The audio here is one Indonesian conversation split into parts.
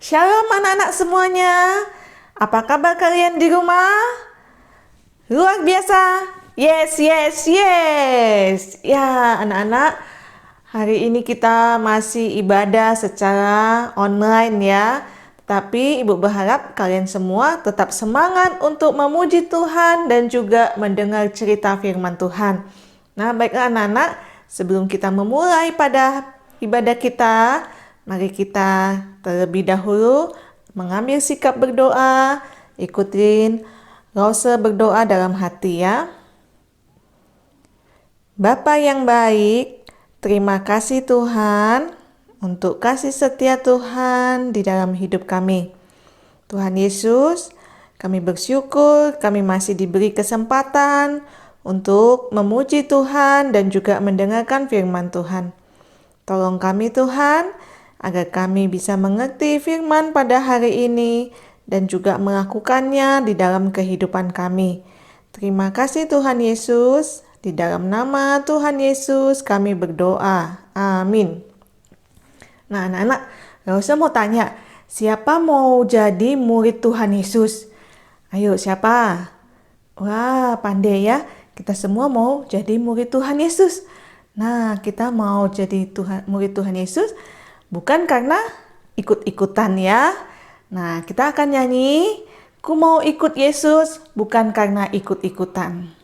Shalom anak-anak semuanya. Apa kabar kalian di rumah? Luar biasa. Yes, yes, yes. Ya, anak-anak, hari ini kita masih ibadah secara online ya. Tapi Ibu berharap kalian semua tetap semangat untuk memuji Tuhan dan juga mendengar cerita firman Tuhan. Nah, baiklah anak-anak, sebelum kita memulai pada ibadah kita, mari kita terlebih dahulu mengambil sikap berdoa, ikutin rose berdoa dalam hati ya. Bapa yang baik, terima kasih Tuhan untuk kasih setia Tuhan di dalam hidup kami. Tuhan Yesus, kami bersyukur kami masih diberi kesempatan untuk memuji Tuhan dan juga mendengarkan firman Tuhan. Tolong kami Tuhan, agar kami bisa mengerti firman pada hari ini dan juga melakukannya di dalam kehidupan kami. Terima kasih Tuhan Yesus, di dalam nama Tuhan Yesus kami berdoa. Amin. Nah anak-anak, Rosa mau tanya, siapa mau jadi murid Tuhan Yesus? Ayo siapa? Wah pandai ya, kita semua mau jadi murid Tuhan Yesus. Nah kita mau jadi murid Tuhan Yesus bukan karena ikut-ikutan ya. Nah, kita akan nyanyi, ku mau ikut Yesus, bukan karena ikut-ikutan.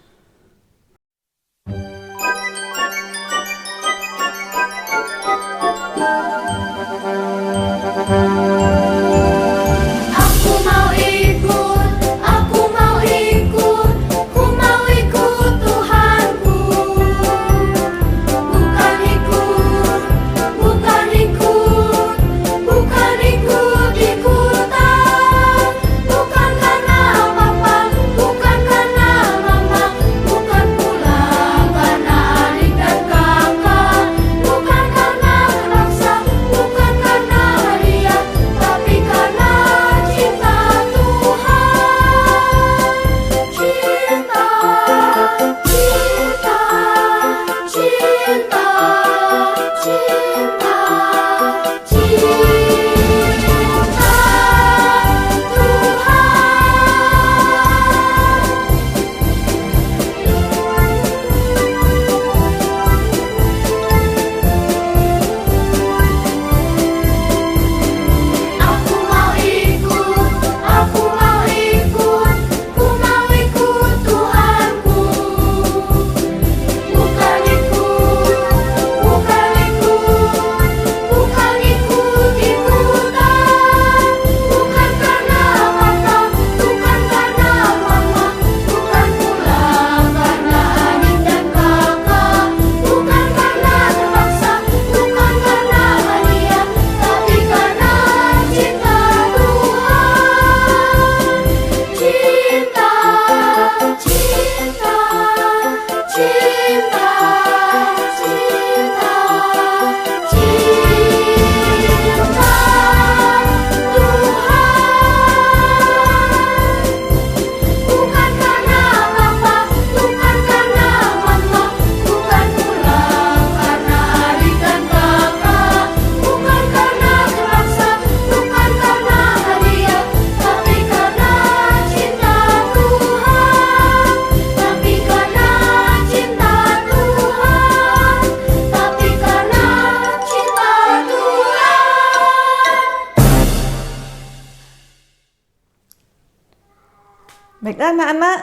Baiklah anak-anak,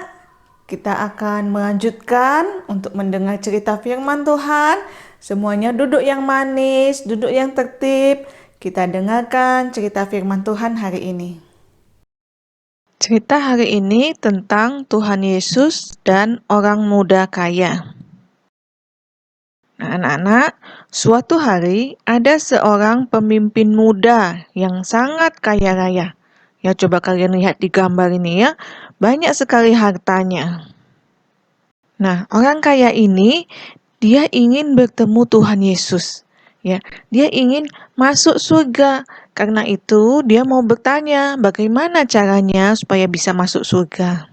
kita akan melanjutkan untuk mendengar cerita firman Tuhan. Semuanya duduk yang manis, duduk yang tertib. Kita dengarkan cerita firman Tuhan hari ini. Cerita hari ini tentang Tuhan Yesus dan orang muda kaya. Nah, anak-anak, suatu hari ada seorang pemimpin muda yang sangat kaya raya. Ya, coba kalian lihat di gambar ini ya, banyak sekali hartanya. Nah, orang kaya ini, dia ingin bertemu Tuhan Yesus. Ya, dia ingin masuk surga. Karena itu, dia mau bertanya bagaimana caranya supaya bisa masuk surga.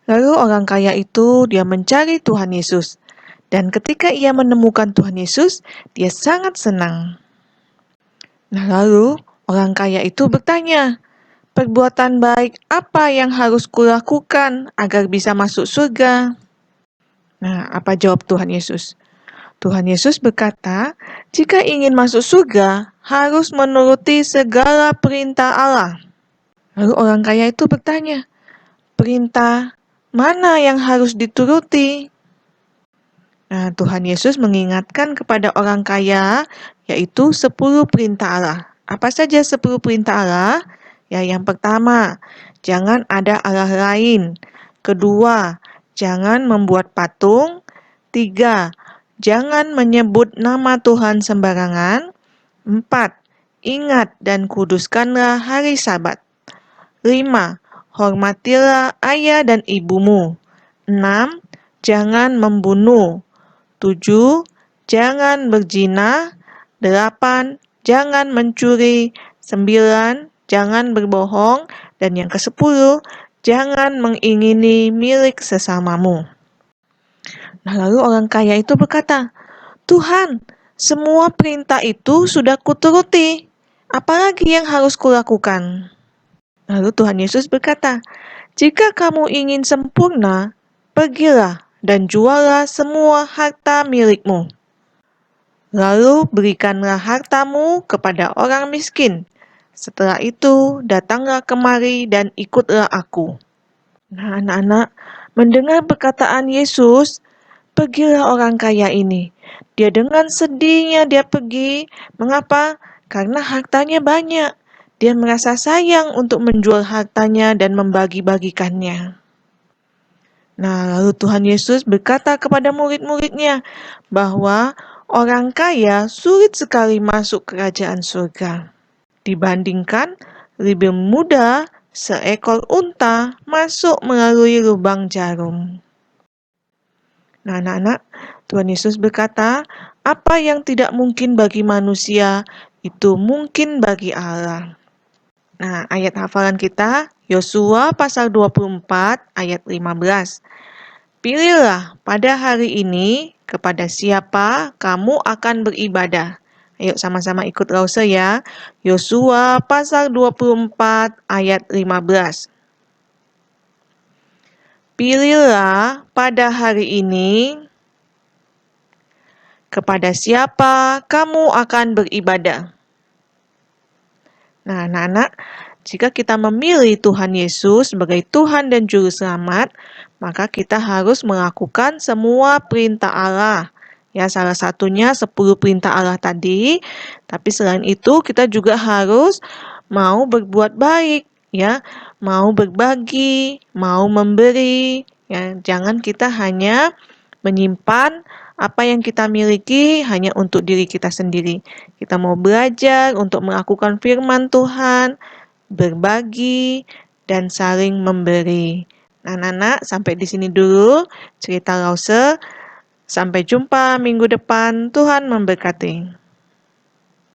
Lalu orang kaya itu, dia mencari Tuhan Yesus. Dan ketika ia menemukan Tuhan Yesus, dia sangat senang. Nah, lalu Orang kaya itu bertanya, "Perbuatan baik apa yang harus kulakukan agar bisa masuk surga?" Nah, apa jawab Tuhan Yesus? Tuhan Yesus berkata, "Jika ingin masuk surga, harus menuruti segala perintah Allah." Lalu orang kaya itu bertanya, "Perintah mana yang harus dituruti?" Nah, Tuhan Yesus mengingatkan kepada orang kaya, yaitu 10 perintah Allah. Apa saja 10 perintah Allah? Ya, yang pertama, jangan ada Allah lain. Kedua, jangan membuat patung. Tiga, jangan menyebut nama Tuhan sembarangan. 4, ingat dan kuduskanlah hari Sabat. 5, hormatilah ayah dan ibumu. 6, jangan membunuh. 7, jangan berzina. 8, jangan mencuri. 9, jangan berbohong. Dan yang ke-10, jangan mengingini milik sesamamu. Nah, lalu orang kaya itu berkata, "Tuhan, semua perintah itu sudah kuturuti. Apalagi yang harus kulakukan?" Lalu Tuhan Yesus berkata, "Jika kamu ingin sempurna, pergilah dan jualah semua harta milikmu. Lalu berikanlah hartamu kepada orang miskin. Setelah itu, datanglah kemari dan ikutlah aku." Nah, anak-anak, mendengar perkataan Yesus, pergilah orang kaya ini. Dia dengan sedihnya dia pergi. Mengapa? Karena hartanya banyak. Dia merasa sayang untuk menjual hartanya dan membagi-bagikannya. Nah, lalu Tuhan Yesus berkata kepada murid-muridnya bahwa orang kaya sulit sekali masuk kerajaan surga. Dibandingkan lebih mudah seekor unta masuk melalui lubang jarum. Nah, anak-anak, Tuhan Yesus berkata, apa yang tidak mungkin bagi manusia, itu mungkin bagi Allah. Nah, ayat hafalan kita, Yosua pasal 24 ayat 15. Pilihlah pada hari ini kepada siapa kamu akan beribadah. Ayo sama-sama ikut Lause ya. Yosua pasal 24 ayat 15. Pilihlah pada hari ini kepada siapa kamu akan beribadah. Nah, anak-anak, jika kita memilih Tuhan Yesus sebagai Tuhan dan Juru Selamat, maka kita harus melakukan semua perintah Allah. Ya, salah satunya 10 perintah Allah tadi, tapi selain itu kita juga harus mau berbuat baik, ya, mau berbagi, mau memberi, ya. Jangan kita hanya menyimpan apa yang kita miliki hanya untuk diri kita sendiri. Kita mau belajar untuk melakukan firman Tuhan, berbagi, dan saling memberi. Nah, anak-anak, sampai di sini dulu cerita Lause. Sampai jumpa minggu depan. Tuhan memberkati.